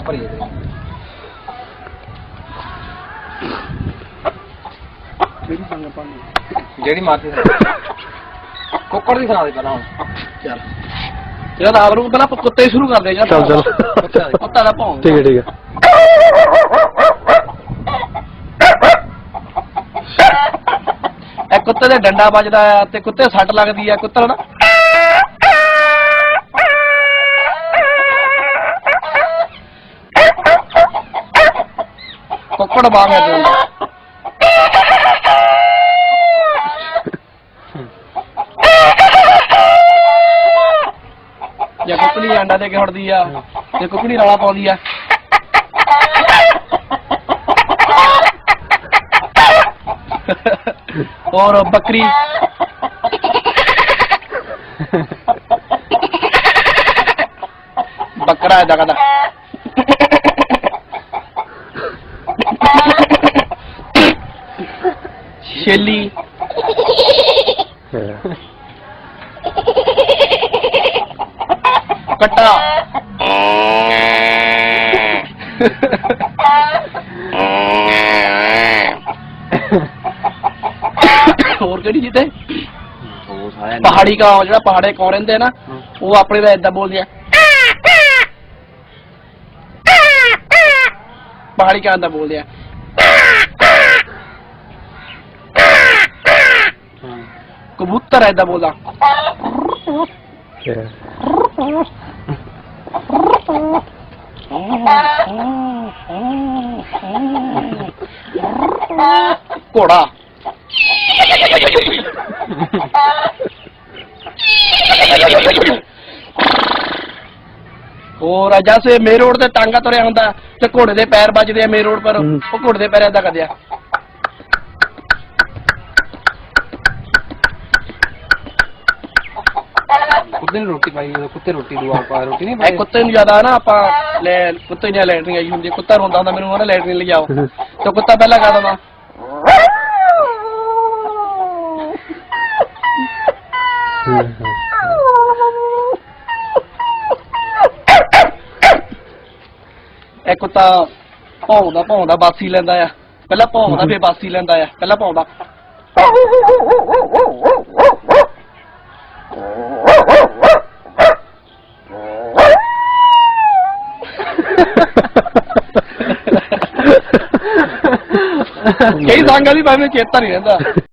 ਭਰੀ ਜਿਹੜੀ ਮਾਰਦੀ ਕੁੱਕੜ ਦੀ ਸੁਣਾ ਦੇ ਪਹਿਲਾਂ ਹੁਣ ਚੱਲ ਯਾਰ ਆਵਰੂ ਪਹਿਲਾਂ ਕੁੱਤੇ ਸ਼ੁਰੂ ਕਰਦੇ ਯਾਰ ਚੱਲ ਕੁੱਤਾ ਦਾ ਭੌਂ ਠੀਕ ਹੈ ਇਹ ਕੁੱਤੇ ਦੇ ਡੰਡਾ ਵੱਜਦਾ ਆ ਤੇ ਕੁੱਤੇ ਸੱਟ ਲੱਗਦੀ ਆ ਕੁੱਤਾ ਨਾ ਕੁੱਕੜ ਬਾਗ ਹੈ ਜੇ ਕੁੱਕੜੀ ਅੰਡਾ ਦੇ ਕੇ ਉੜਦੀ ਆ ਤੇ ਕੁੱਕੜੀ ਰਾਲਾ ਪਾਉਂਦੀ ਆ और बकरी बकरा है दादा शेली कट्टा और केड़ी चीज है पहाड़ी का जो पहाड़े कौ रहिंदे ना वो अपने दा इदा बोलदे आ पहाड़ी का अंदा बोलदे आ कबूतर इदा बोलदा घोड़ा और जैसे मेन रोड से टांगा तुरया होंदा ते घोड़े दे पैर बजदे आ मेन रोड पर वो घोड़े दे पैर ऐदा करदे आ कुत्ते ने रोटी पाई कुत्ते रोटी दो आप रोटी नहीं पाई कुत्ते नूं ज्यादा ना आप ले कुत्ते ने लैटरिन आई हुंदी कुत्ता रोंदा हुंदा मैनूं कहंदा लैटरिन ले जाओ तो कुत्ता पहला कह दिंदा एक कुत्ता भौंदा भौंदा बासी लैंदा आ पहला भौंदा फिर बासी लैंदा आ पहला भौंदा कई सांगा दी भाई चेता नहीं रहता